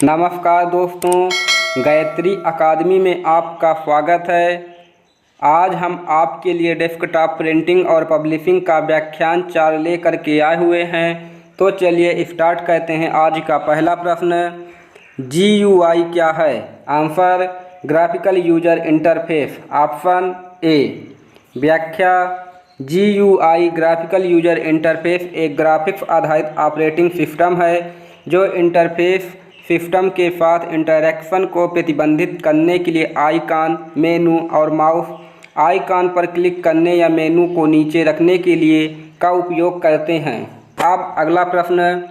नमस्कार दोस्तों, गायत्री अकादमी में आपका स्वागत है। आज हम आपके लिए डेस्कटॉप प्रिंटिंग और पब्लिशिंग का व्याख्यान 4 लेकर के आए हुए हैं। तो चलिए स्टार्ट करते हैं। आज का पहला प्रश्न, GUI क्या है? Answer, graphical user interface. Option A. व्याख्या, GUI ग्राफिकल यूजर इंटरफेस एक ग्राफिक्स आधारित ऑपरेटिंग सिस्टम है जो इंटरफेस सिस्टम के साथ इंटरैक्शन को प्रतिबंधित करने के लिए आइकॉन, मेनू और माउस आइकॉन पर क्लिक करने या मेनू को नीचे रखने के लिए का उपयोग करते हैं। अब अगला प्रश्न,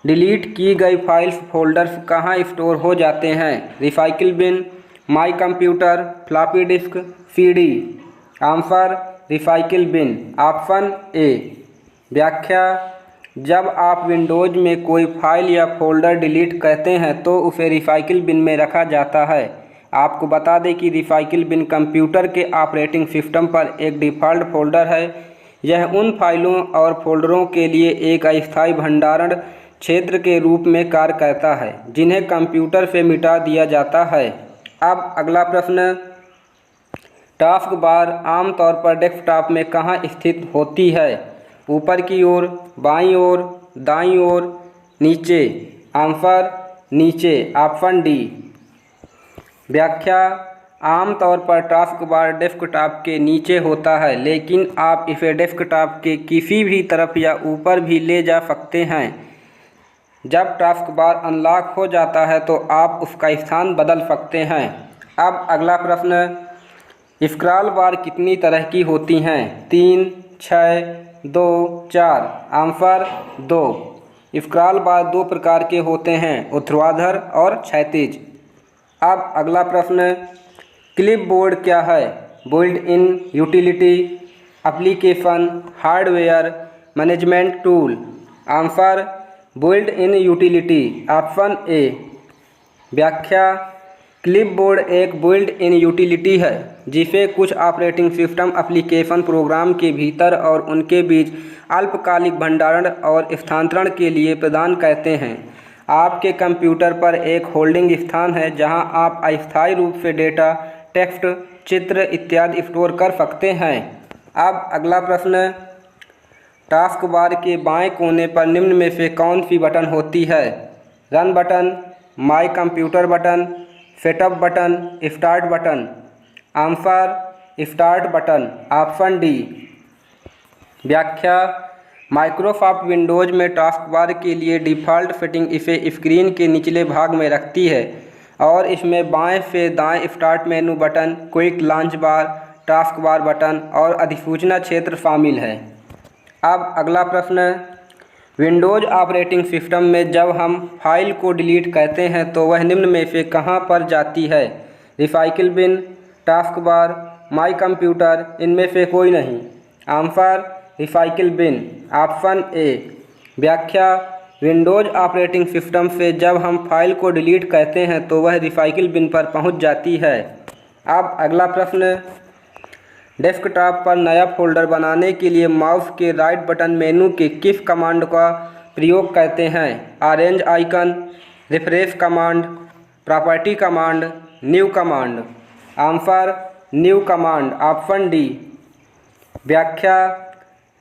डिलीट की गई फाइल्स फोल्डर्स कहाँ स्टोर हो जाते हैं? Recycle bin, my computer, floppy disk, CD। Answer, recycle bin. Option A. व्याख्या, जब आप विंडोज़ में कोई फाइल या फोल्डर डिलीट करते हैं तो उसे रिसाइकिल बिन में रखा जाता है। आपको बता दें कि रिसाइकिल बिन कंप्यूटर के ऑपरेटिंग सिस्टम पर एक डिफ़ॉल्ट फोल्डर है। यह उन फाइलों और फोल्डरों के लिए एक अस्थायी भंडारण क्षेत्र के रूप में कार्य करता है जिन्हें कंप्यूटर से मिटा दिया जाता है। अब अगला प्रश्न, टास्क बार आमतौर पर डेस्कटॉप में कहाँ स्थित होती है? ऊपर की ओर, बाईं ओर, दाईं ओर, नीचे। आंसर, नीचे। Option D. व्याख्या, आमतौर पर टास्क बार डेस्कटॉप के नीचे होता है, लेकिन आप इसे डेस्कटॉप के किसी भी तरफ या ऊपर भी ले जा सकते हैं। जब टास्क बार अनलॉक हो जाता है तो आप उसका स्थान बदल सकते हैं। अब अगला प्रश्न, स्क्रॉल बार कितनी तरह की होती हैं? 3, 6, 2, 4। आंसर, 2। स्क्रॉल बार 2 प्रकार के होते हैं, ऊर्ध्वाधर और क्षैतिज। अब अगला प्रश्न, क्लिपबोर्ड क्या है? Built in utility, application, hardware, management tool. Answer, built in utility. Option A. व्याख्या, क्लिपबोर्ड एक बिल्ट इन यूटिलिटी है जिसे कुछ ऑपरेटिंग सिस्टम एप्लीकेशन प्रोग्राम के भीतर और उनके बीच अल्पकालिक भंडारण और स्थानांतरण के लिए प्रदान करते हैं। आपके कंप्यूटर पर एक होल्डिंग स्थान है जहां आप अस्थायी रूप से डेटा, टेक्स्ट, चित्र इत्यादि स्टोर कर सकते हैं। अब अगला प्रश्न, टास्क बार के बाएं कोने पर निम्न में से कौन सी बटन होती है? Run button, my computer button, setup button, start button. Answer, start button. Option D. व्याख्या, माइक्रोसॉफ्ट विंडोज़ में टास्क बार के लिए डिफ़ॉल्ट सेटिंग इसे स्क्रीन के निचले भाग में रखती है और इसमें बाएं से दाएं start menu button, quick launch बार, टास्क बार बटन और अधिसूचना क्षेत्र शामिल है। अब अगला प्रश्न, विंडोज़ ऑपरेटिंग सिस्टम में जब हम फाइल को डिलीट करते हैं तो वह निम्न में से कहाँ पर जाती है? Recycle bin, task bar, my computer, इनमें से कोई नहीं। Answer, recycle bin. Option A. व्याख्या, विंडोज़ ऑपरेटिंग सिस्टम से जब हम फाइल को डिलीट करते हैं तो वह रिसाइकिल बिन पर पहुंच जाती है। अब अगला प्रश्न, डेस्कटॉप पर नया फोल्डर बनाने के लिए माउस के राइट बटन मेनू के किस कमांड का प्रयोग करते हैं? Arrange icon, refresh command, property command, new command. Answer, new command. Option D. व्याख्या,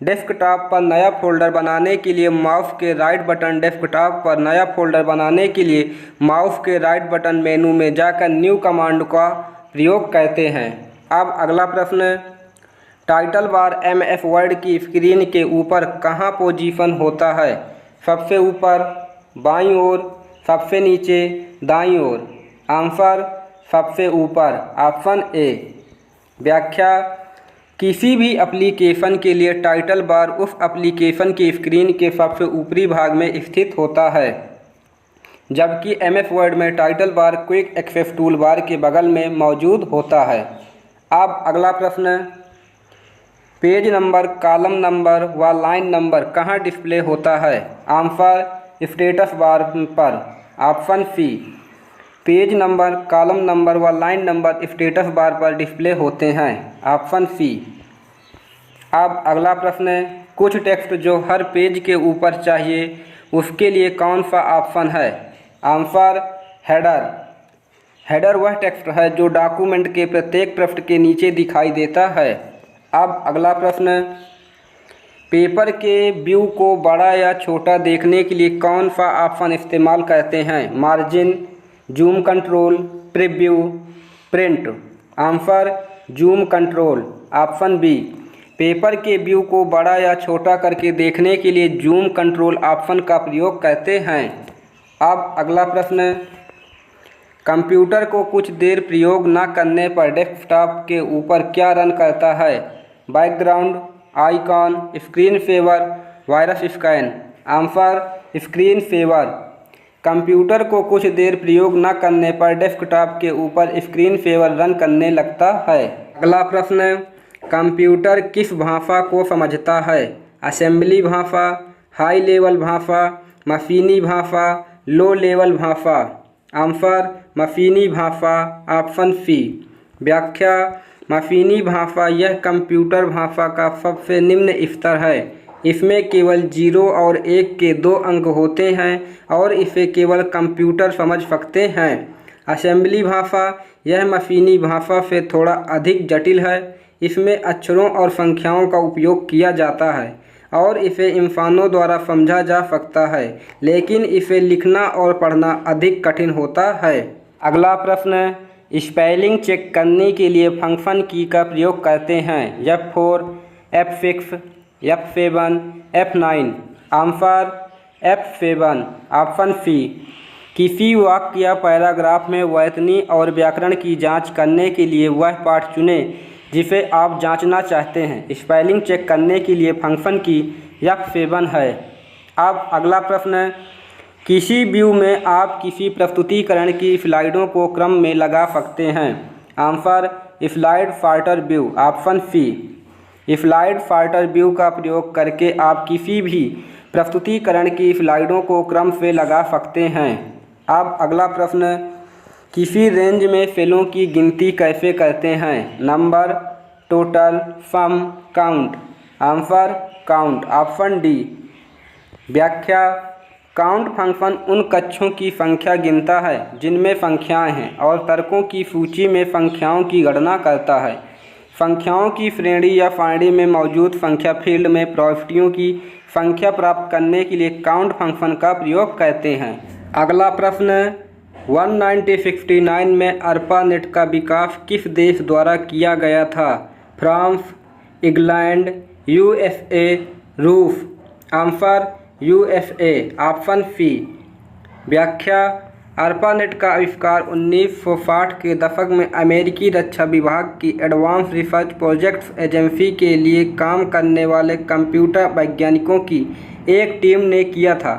डेस्कटॉप पर नया फोल्डर बनाने के लिए माउस के राइट बटन डेस्कटॉप पर नया फोल्डर बनाने के लिए माउस के राइट बटन मेनू में जाकर न्यू कमांड का प्रयोग करते हैं। अब अगला प्रश्न, टाइटल बार MS वर्ड की स्क्रीन के ऊपर कहाँ पोजीशन होता है? सबसे ऊपर, बाईं ओर, सबसे नीचे, दाईं ओर। आंसर, सबसे ऊपर। Option A. व्याख्या, किसी भी एप्लीकेशन के लिए टाइटल बार उस एप्लीकेशन की स्क्रीन के सबसे ऊपरी भाग में स्थित होता है, जबकि MS वर्ड में title bar quick access tool bar के बगल में मौजूद होता है। अब अगला प्रश्न, पेज नंबर, कॉलम नंबर व लाइन नंबर कहाँ डिस्प्ले होता है? आंसर, स्टेटस बार पर। Option C. Page number, column number व लाइन नंबर स्टेटस बार पर डिस्प्ले होते हैं। Option C. अब अगला प्रश्न है, कुछ टेक्स्ट जो हर पेज के ऊपर चाहिए उसके लिए कौन सा ऑप्शन है? आंसर, हेडर वह टेक्स्ट है जो डॉक्यूमेंट के प्रत्येक पृष्ठ के नीचे दिखाई देता है। अब अगला प्रश्न, पेपर के व्यू को बड़ा या छोटा देखने के लिए कौन सा ऑप्शन इस्तेमाल करते हैं? Margin, zoom control, preview, print. Answer zoom control, option B. Paper के व्यू को बड़ा या छोटा करके देखने के लिए जूम कंट्रोल ऑप्शन का प्रयोग करते हैं। अब अगला प्रश्न, कंप्यूटर को कुछ देर प्रयोग न करने पर डेस्कटॉप के ऊपर क्या रन करता है? Background, icon, screen saver, virus scan. Answer screen saver. Computer को कुछ देर प्रयोग न करने पर डेस्कटॉप के ऊपर स्क्रीन सेवर रन करने लगता है। अगला प्रश्न, कंप्यूटर किस भाषा को समझता है? असेंबली भाषा, हाई लेवल भाषा, मशीनी भाषा, लो लेवल भाषा। आंसर मशीनी भाषा, ऑप्शन सी। व्याख्या, मशीनी भाषा यह कंप्यूटर भाषा का सबसे निम्न स्तर है। इसमें केवल 0 और 1 के 2 अंक होते हैं और इसे केवल कंप्यूटर समझ सकते हैं। असेंबली भाषा यह मशीनी भाषा से थोड़ा अधिक जटिल है। इसमें अक्षरों और संख्याओं का उपयोग किया जाता है और इसे इंसानों द्वारा समझा जा सकता है, लेकिन इसे लिखना और पढ़ना अधिक कठिन होता है। अगला प्रश्न, स्पेलिंग चेक करने के लिए फंक्शन की का प्रयोग करते हैं? F4, F6, F7, F9। Answer F7, option C. किसी वाक्य या पैराग्राफ में वैतनी और व्याकरण की जांच करने के लिए वह पाठ चुनें जिसे आप जांचना चाहते हैं। स्पेलिंग चेक करने के लिए फंक्शन की F7 है। अब अगला प्रश्न, किसी व्यू में आप किसी प्रस्तुतिकरण की स्लाइडों को क्रम में लगा सकते हैं? Answer slide sorter view, option C. Slide sorter view का प्रयोग करके आप किसी भी प्रस्तुतिकरण की स्लाइडों को क्रम से लगा सकते हैं। अब अगला प्रश्न, किसी रेंज में सेलों की गिनती कैसे करते हैं? Number, total, sum, count. Answer count, option D. व्याख्या, काउंट फंक्शन उन कक्षों की संख्या गिनता है जिनमें संख्याएं हैं और तर्कों की सूची में संख्याओं की गणना करता है। संख्याओं की श्रेणी या सारणी में मौजूद संख्या फील्ड में प्रविष्टियों की संख्या प्राप्त करने के लिए काउंट फंक्शन का प्रयोग करते हैं। अगला प्रश्न, 1969 में ARPANET का विकास किस देश द्वारा किया गया था? फ्रांस, इंग्लैंड, USA, रूस। Answer USA, option C. व्याख्या, ARPANET का आविष्कार 1960 के दशक में अमेरिकी रक्षा विभाग की एडवांस रिसर्च प्रोजेक्ट्स एजेंसी के लिए काम करने वाले कंप्यूटर वैज्ञानिकों की एक टीम ने किया था।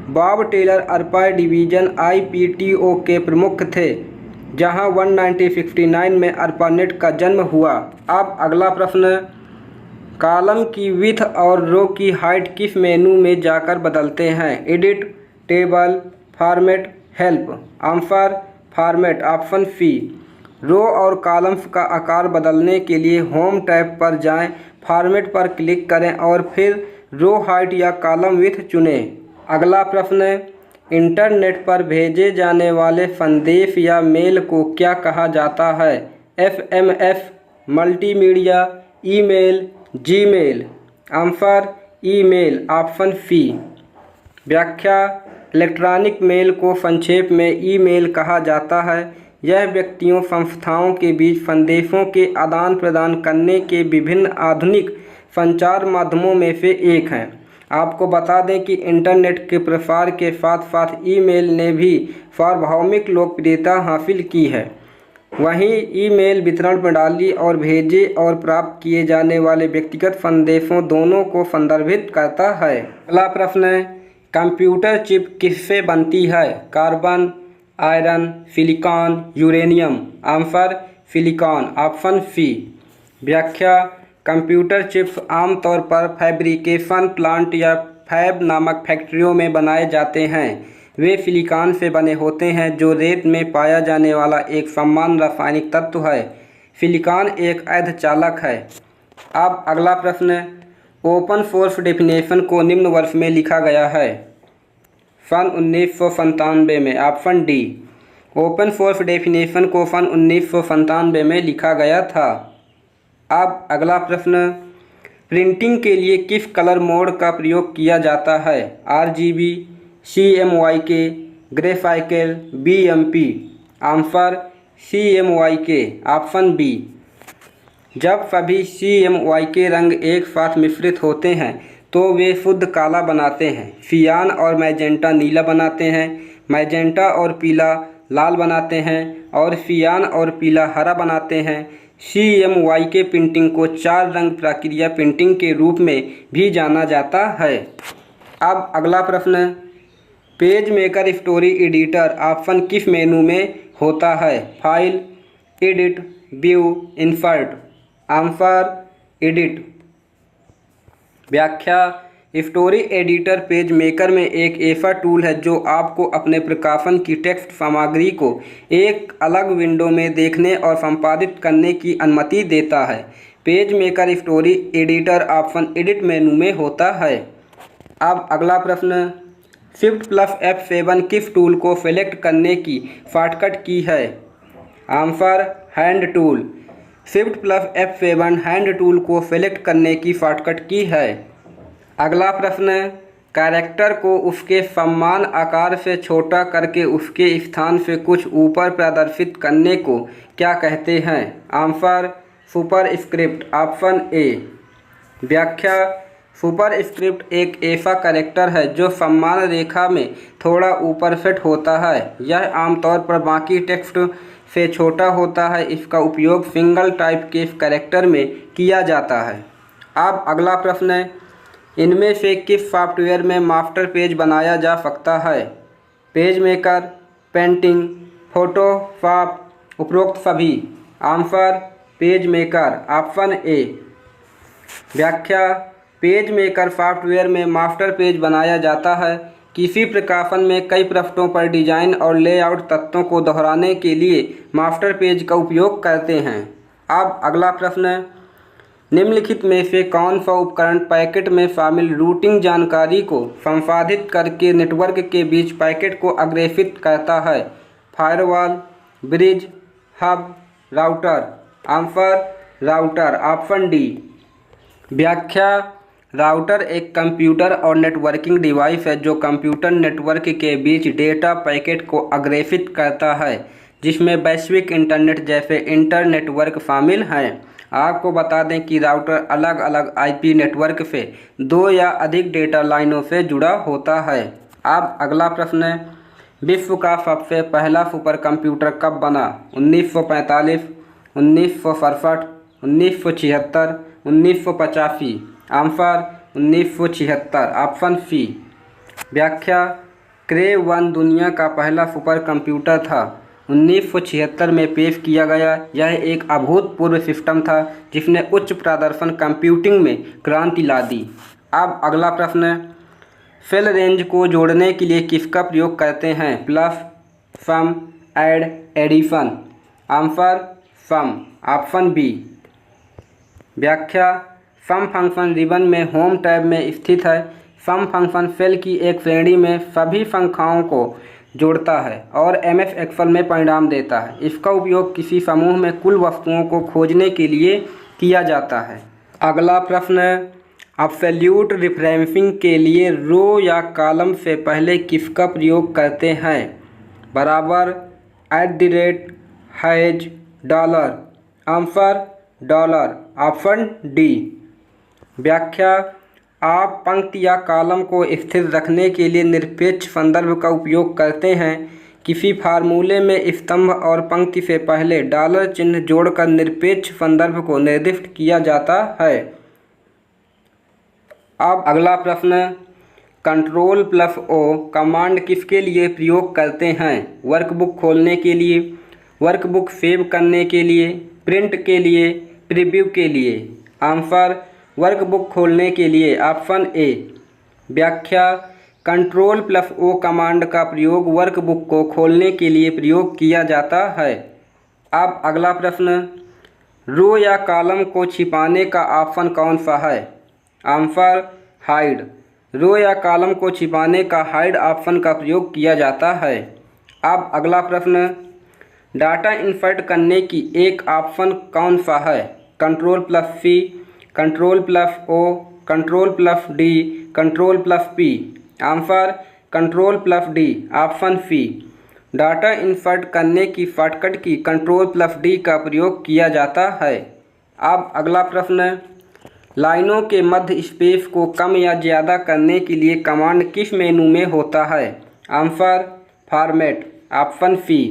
Bob Taylor ARPA division IPTO के प्रमुख थे, जहां 1969 में ARPANET का जन्म हुआ। अब अगला प्रश्न, कॉलम की विड्थ और रो की हाइट किस मेनू में जाकर बदलते हैं? Edit, table, format, help. Answer format, option C. Row और कॉलम्स का आकार बदलने के लिए होम टैब पर जाएं, फॉर्मेट पर क्लिक करें और फिर रो हाइट या कॉलम विड्थ चुनें। अगला प्रश्न, इंटरनेट पर भेजे जाने वाले संदेश या मेल को क्या कहा जाता है? SMS, multimedia, email, Gmail. Answer email, option C. व्याख्या, इलेक्ट्रॉनिक मेल को संक्षेप में ईमेल कहा जाता है। यह व्यक्तियों संस्थाओं के बीच संदेशों के आदान प्रदान करने के विभिन्न आधुनिक संचार माध्यमों में से एक है। आपको बता दें कि इंटरनेट के प्रसार के साथ साथ ईमेल ने भी सार्वभौमिक लोकप्रियता हासिल की है। वहीं ईमेल वितरण प्रणाली और भेजे और प्राप्त किए जाने वाले व्यक्तिगत संदेशों दोनों को संदर्भित करता है। अगला प्रश्न है, कंप्यूटर चिप किससे बनती है? Carbon, iron, silicon, uranium. Answer silicon, option C. व्याख्या, कंप्यूटर चिप्स आमतौर पर फैब्रिकेशन प्लांट या फैब नामक फैक्ट्रियों में बनाए जाते हैं। वे सिलिकॉन से बने होते हैं जो रेत में पाया जाने वाला एक समान रासायनिक तत्व है। सिलिकॉन एक अर्धचालक है। अब अगला प्रश्न, ओपन सोर्स डेफिनेशन को निम्न वर्ष में लिखा गया है? सन 1997 में, option D. Open source definition को सन 1997 में लिखा गया था। अब अगला प्रश्न, प्रिंटिंग के लिए किस कलर मोड का प्रयोग किया जाता है? RGB, CMYK, graphical, BMP। Answer CMYK, option B. जब सभी CMYK रंग एक साथ मिश्रित होते हैं तो वे शुद्ध काला बनाते हैं। सियान और मैजेंटा नीला बनाते हैं, मैजेंटा और पीला लाल बनाते हैं और सियान और पीला हरा बनाते हैं। CMYK प्रिंटिंग को 4 रंग प्रक्रिया प्रिंटिंग के रूप में भी जाना जाता है। अब अगला प्रश्न, page maker story editor option किस मेनू में होता है? File, edit, view, insert. Answer edit. व्याख्या, स्टोरी एडिटर पेज मेकर में एक ऐसा टूल है जो आपको अपने प्रकाशन की टेक्स्ट सामग्री को एक अलग विंडो में देखने और संपादित करने की अनुमति देता है। Page maker story editor option edit मेनू में होता है। अब अगला प्रश्न, Shift+F7 किस टूल को सेलेक्ट करने की शॉर्टकट की है? Answer hand tool. Shift+F7 hand tool को सेलेक्ट करने की शॉर्टकट की है। अगला प्रश्न, कैरेक्टर को उसके समान आकार से छोटा करके उसके स्थान से कुछ ऊपर प्रदर्शित करने को क्या कहते हैं? Answer superscript, option A. व्याख्या, सुपरस्क्रिप्ट एक ऐसा कैरेक्टर है जो समान रेखा में थोड़ा ऊपर सेट होता है। यह आमतौर पर बाकी टेक्स्ट से छोटा होता है। इसका उपयोग सिंगल टाइप के कैरेक्टर में किया जाता है। अब अगला प्रश्न है, इनमें से किस सॉफ्टवेयर में मास्टर पेज बनाया जा सकता है? पेज मेकर, पेंटिंग, फोटोशॉप, उपरोक्त सभी। Answer page maker, option A. व्याख्या, पेज मेकर सॉफ्टवेयर में मास्टर पेज बनाया जाता है। किसी प्रकाशन में कई पृष्ठों पर डिजाइन और लेआउट तत्वों को दोहराने के लिए मास्टर पेज का उपयोग करते हैं। अब अगला प्रश्न, निम्नलिखित में से कौन सा उपकरण पैकेट में शामिल रूटिंग जानकारी को संसाधित करके नेटवर्क के बीच पैकेट को अग्रेषित करता है? Firewall, bridge, hub, router. Answer router, option D. व्याख्या, राउटर एक कंप्यूटर और नेटवर्किंग डिवाइस है जो कंप्यूटर नेटवर्क के बीच डेटा पैकेट को अग्रेषित करता है, जिसमें वैश्विक इंटरनेट जैसे इंटरनेटवर्क शामिल हैं। आपको बता दें कि राउटर अलग अलग IP नेटवर्क से 2 या अधिक डेटा लाइनों से जुड़ा होता है। अब अगला प्रश्न है, विश्व का सबसे पहला सुपर कंप्यूटर कब बना? 1945, 1967, 1976, 1985। Answer 1976, option C. व्याख्या, क्रे 1 दुनिया का पहला सुपर कंप्यूटर था। 1976 में पेश किया गया। यह एक अभूतपूर्व सिस्टम था जिसने उच्च प्रदर्शन कंप्यूटिंग में क्रांति ला दी। अब अगला प्रश्न है, सेल रेंज को जोड़ने के लिए किसका प्रयोग करते हैं? Plus, sum, add, addition. Answer sum, option B. व्याख्या, सम फंक्शन रिबन में होम टैब में स्थित है। सम फंक्शन सेल की एक श्रेणी में सभी संख्याओं को जोड़ता है और MS एक्सेल में परिणाम देता है। इसका उपयोग किसी समूह में कुल वस्तुओं को खोजने के लिए किया जाता है। अगला प्रश्न है, एब्सोल्यूट रेफरेंसिंग के लिए रो या कॉलम से पहले किसका प्रयोग करते हैं? बराबर, @ has, dollar. Answer dollar, option D. व्याख्या, आप पंक्ति या कॉलम को स्थिर रखने के लिए निरपेक्ष संदर्भ का उपयोग करते हैं। किसी फार्मूले में स्तंभ और पंक्ति से पहले डॉलर चिन्ह जोड़कर निरपेक्ष संदर्भ को निर्दिष्ट किया जाता है। अब अगला प्रश्न, Ctrl+O कमांड किसके लिए प्रयोग करते हैं? वर्कबुक खोलने के लिए, वर्कबुक सेव करने के लिए, प्रिंट के लिए, प्रीव्यू के लिए। आंसर वर्कबुक खोलने के लिए, ऑप्शन ए। व्याख्या, Ctrl+O कमांड का प्रयोग वर्कबुक को खोलने के लिए प्रयोग किया जाता है। अब अगला प्रश्न, रो या कॉलम को छिपाने का ऑप्शन कौन सा है? Answer hide. रो या कॉलम को छिपाने का हाइड ऑप्शन का प्रयोग किया जाता है। अब अगला प्रश्न, डाटा इंसर्ट करने की एक ऑप्शन कौन सा है? Ctrl+C, Ctrl+O, Ctrl+D, Ctrl+P। Answer Ctrl+D, option C. Data insert करने की शॉर्टकट की Ctrl+D का प्रयोग किया जाता है। अब अगला प्रश्न, लाइनों के मध्य स्पेस को कम या ज़्यादा करने के लिए कमांड किस मेनू में होता है? Answer format, option C.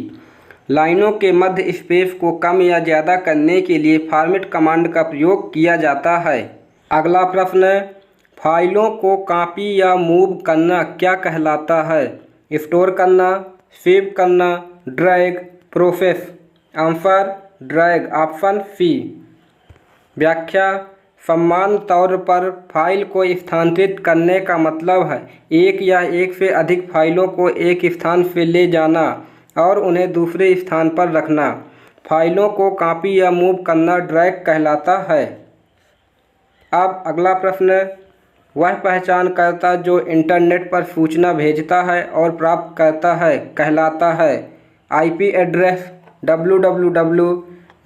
लाइनों के मध्य स्पेस को कम या ज़्यादा करने के लिए फॉर्मेट कमांड का प्रयोग किया जाता है। अगला प्रश्न, फाइलों को कॉपी या मूव करना क्या कहलाता है? स्टोर करना, सेव करना, drag, process. Answer drag, option C. व्याख्या, समान तौर पर फाइल को स्थानांतरित करने का मतलब है एक या एक से अधिक फाइलों को एक स्थान से ले जाना और उन्हें दूसरे स्थान पर रखना। फाइलों को कॉपी या मूव करना ड्रैग कहलाता है। अब अगला प्रश्न, वह पहचानकर्ता जो इंटरनेट पर सूचना भेजता है और प्राप्त करता है कहलाता है? IP address, www,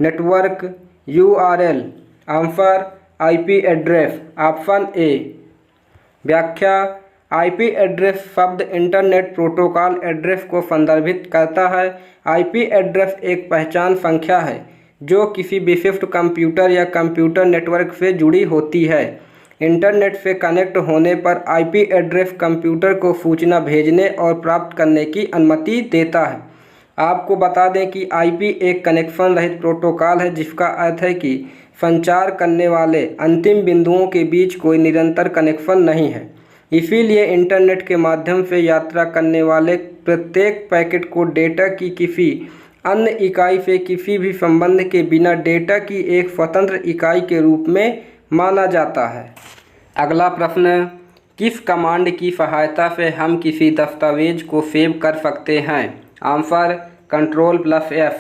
network, URL। Answer IP address, option A. व्याख्या, आईपी एड्रेस शब्द इंटरनेट प्रोटोकॉल एड्रेस को संदर्भित करता है। आईपी एड्रेस एक पहचान संख्या है जो किसी विशिष्ट कंप्यूटर या कंप्यूटर नेटवर्क से जुड़ी होती है। इंटरनेट से कनेक्ट होने पर आईपी एड्रेस कंप्यूटर को सूचना भेजने और प्राप्त करने की अनुमति देता है। आपको बता दें कि आईपी एक कनेक्शन रहित प्रोटोकॉल है, जिसका अर्थ है कि संचार करने वाले अंतिम बिंदुओं के बीच कोई निरंतर कनेक्शन नहीं है। इसीलिए इंटरनेट के माध्यम से यात्रा करने वाले प्रत्येक पैकेट को डेटा की किसी अन्य इकाई से किसी भी संबंध के बिना डेटा की एक स्वतंत्र इकाई के रूप में माना जाता है। अगला प्रश्न, किस कमांड की सहायता से हम किसी दस्तावेज को सेव कर सकते हैं? Answer Ctrl+F।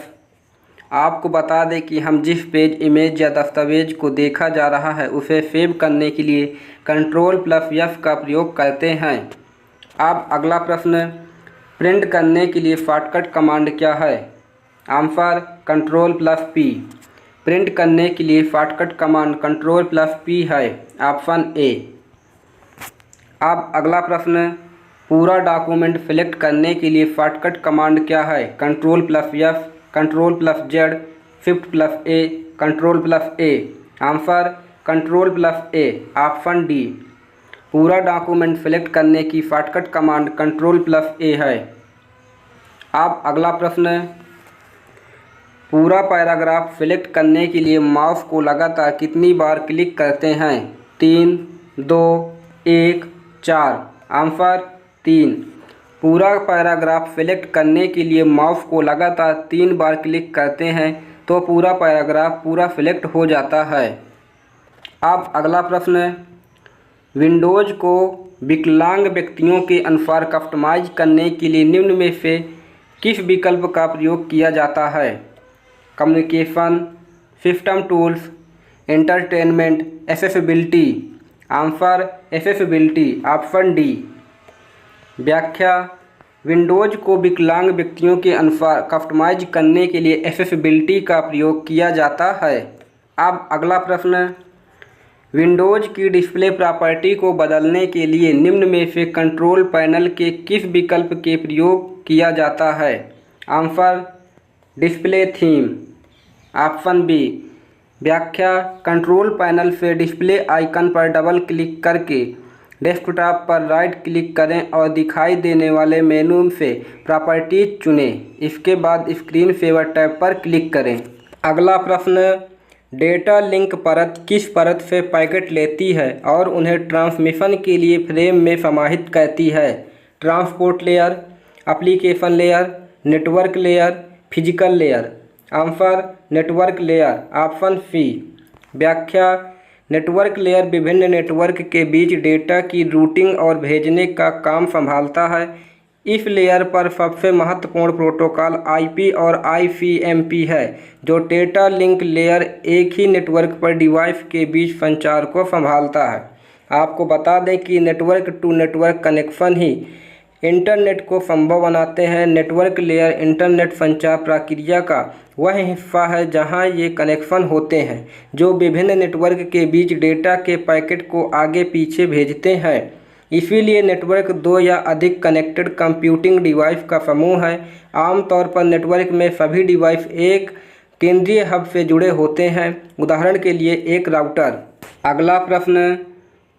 आपको बता दें कि हम जिस पेज, इमेज या दस्तावेज को देखा जा रहा है उसे सेव करने के लिए Ctrl+F का प्रयोग करते हैं। अब अगला प्रश्न, प्रिंट करने के लिए शॉर्टकट कमांड क्या है? Answer Ctrl+P। प्रिंट करने के लिए शॉर्टकट कमांड Ctrl+P है, ऑप्शन ए। अब अगला प्रश्न, पूरा डॉक्यूमेंट सेलेक्ट करने के लिए शॉर्टकट कमांड क्या है? Ctrl+F, Ctrl+Z, Shift+A, Ctrl+A। Answer Ctrl+A, option D. पूरा डॉक्यूमेंट सेलेक्ट करने की शॉर्टकट कमांड Ctrl+A है। अब अगला प्रश्न, पूरा पैराग्राफ सेलेक्ट करने के लिए माउस को लगातार कितनी बार क्लिक करते हैं? 3, 2, 1, 4। आंसर 3। पूरा पैराग्राफ सेलेक्ट करने के लिए माउस को लगातार 3 बार क्लिक करते हैं तो पूरा पैराग्राफ पूरा सेलेक्ट हो जाता है। अब अगला प्रश्न, विंडोज़ को विकलांग व्यक्तियों के अनुसार कस्टमाइज करने के लिए निम्न में से किस विकल्प का प्रयोग किया जाता है? Communication, system tools, entertainment, accessibility. Answer accessibility, option D. व्याख्या, विंडोज़ को विकलांग व्यक्तियों के अनुसार कस्टमाइज करने के लिए एक्सेसिबिलिटी का प्रयोग किया जाता है। अब अगला प्रश्न, विंडोज़ की डिस्प्ले प्रॉपर्टी को बदलने के लिए निम्न में से कंट्रोल पैनल के किस विकल्प के प्रयोग किया जाता है? Answer display theme, option B. व्याख्या, कंट्रोल पैनल से डिस्प्ले आइकन पर डबल क्लिक करके डेस्कटॉप पर राइट क्लिक करें और दिखाई देने वाले मेनू से प्रॉपर्टीज चुनें। इसके बाद स्क्रीन सेवर टैब पर क्लिक करें। अगला प्रश्न, डेटा लिंक परत किस परत से पैकेट लेती है और उन्हें ट्रांसमिशन के लिए फ्रेम में समाहित करती है? Transport layer, application layer, network layer, physical layer. Answer network layer, option C. व्याख्या, नेटवर्क लेयर विभिन्न नेटवर्क के बीच डेटा की रूटिंग और भेजने का काम संभालता है। इस लेयर पर सबसे महत्वपूर्ण प्रोटोकॉल आईपी और आईसीएमपी है, जो डेटा लिंक लेयर एक ही नेटवर्क पर डिवाइस के बीच संचार को संभालता है। आपको बता दें कि नेटवर्क टू नेटवर्क कनेक्शन ही इंटरनेट को संभव बनाते हैं। नेटवर्क लेयर इंटरनेट संचार प्रक्रिया का वह हिस्सा है जहां ये कनेक्शन होते हैं जो विभिन्न नेटवर्क के बीच डेटा के पैकेट को आगे पीछे भेजते हैं। इसीलिए नेटवर्क दो या अधिक कनेक्टेड कंप्यूटिंग डिवाइस का समूह है। आमतौर पर नेटवर्क में सभी डिवाइस एक केंद्रीय हब से जुड़े होते हैं, उदाहरण के लिए एक राउटर। अगला प्रश्न,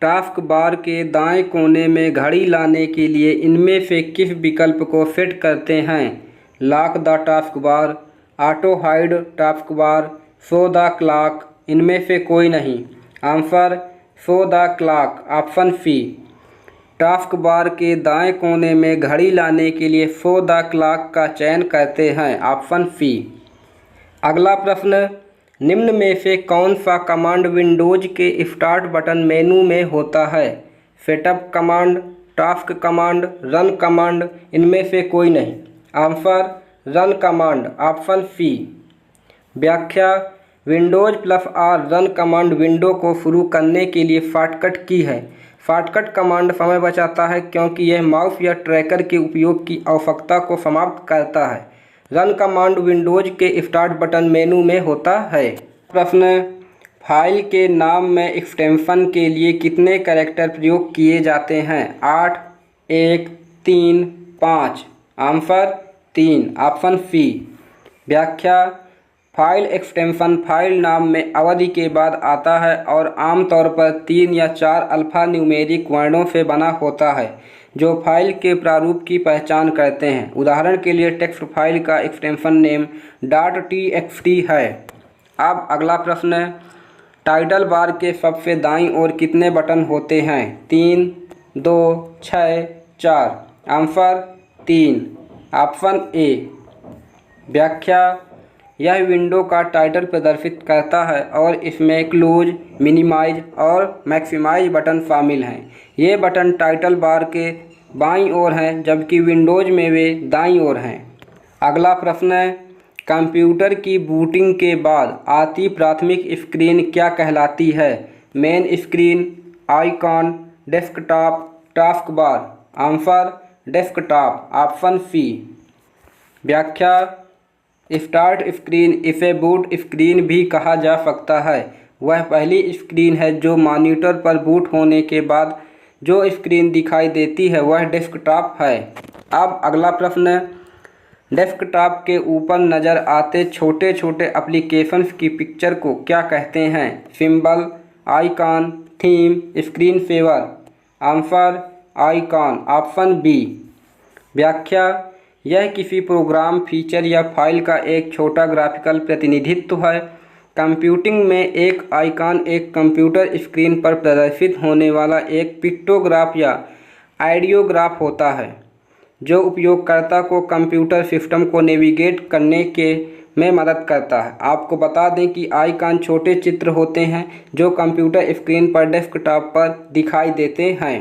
टास्क बार के दाएं कोने में घड़ी लाने के लिए इनमें से किस विकल्प को सेट करते हैं? Lock the task bar, auto hide task bar, show the clock. इनमें से कोई नहीं। Answer show the clock, option C. Task bar के दाएं कोने में घड़ी लाने के लिए शो द क्लॉक का चयन करते हैं, ऑप्शन सी। अगला प्रश्न, निम्न में से कौन सा कमांड विंडोज के स्टार्ट बटन मेनू में होता है? Setup command, task command, run command. इनमें से कोई नहीं। Answer run command, option C. व्याख्या, Windows plus R run command window को शुरू करने के लिए शॉर्टकट की है। शॉर्टकट कमांड समय बचाता है क्योंकि यह माउस या ट्रैकर के उपयोग की आवश्यकता को समाप्त करता है। रन कमांड विंडोज के स्टार्ट बटन मेनू में होता है। प्रश्न, फाइल के नाम में एक्सटेंशन के लिए कितने कैरेक्टर प्रयोग किए जाते हैं? 8, 1, 3, 5। Answer 3, option C. व्याख्या, फाइल एक्सटेंशन फाइल नाम में अवधि के बाद आता है और आमतौर पर 3 या 4 अल्फा न्यूमेरिक वर्णों से बना होता है जो फाइल के प्रारूप की पहचान करते हैं। उदाहरण के लिए टेक्स्ट फाइल का एक्सटेंशन नेम .txt है। अब अगला प्रश्न है, टाइटल बार के सबसे दाईं ओर कितने बटन होते हैं? 3, 2, 6, 4। Answer 3, option A. व्याख्या, यह विंडो का टाइटल प्रदर्शित करता है और इसमें क्लोज, मिनिमाइज और मैक्सिमाइज बटन शामिल हैं। ये बटन टाइटल बार के बाईं ओर हैं जबकि विंडोज में वे दाईं ओर हैं। अगला प्रश्न है, कंप्यूटर की बूटिंग के बाद आती प्राथमिक स्क्रीन क्या कहलाती है? Main screen, icon, desktop, task bar. Answer desktop, option C. व्याख्या, स्टार्ट स्क्रीन, इसे बूट स्क्रीन भी कहा जा सकता है। वह पहली स्क्रीन है जो मॉनिटर पर बूट होने के बाद जो स्क्रीन दिखाई देती है वह डेस्कटॉप है। अब अगला प्रश्न है, डेस्कटॉप के ऊपर नज़र आते छोटे छोटे एप्लीकेशंस की पिक्चर को क्या कहते हैं? Symbol, icon, theme, screen saver. Answer icon, option B. व्याख्या, यह किसी प्रोग्राम, फीचर या फाइल का एक छोटा ग्राफिकल प्रतिनिधित्व है। कंप्यूटिंग में एक आइकॉन एक कंप्यूटर स्क्रीन पर प्रदर्शित होने वाला एक पिक्टोग्राफ या आइडियोग्राफ होता है जो उपयोगकर्ता को कंप्यूटर सिस्टम को नेविगेट करने में मदद करता है। आपको बता दें कि आइकॉन छोटे चित्र होते हैं जो कंप्यूटर स्क्रीन पर डेस्कटॉप पर दिखाई देते हैं।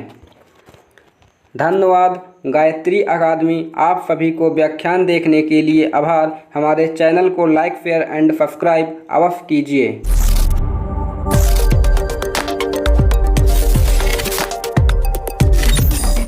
धन्यवाद। गायत्री अकादमी आप सभी को व्याख्यान देखने के लिए आभार। हमारे चैनल को लाइक, शेयर एंड सब्सक्राइब अवश्य कीजिए।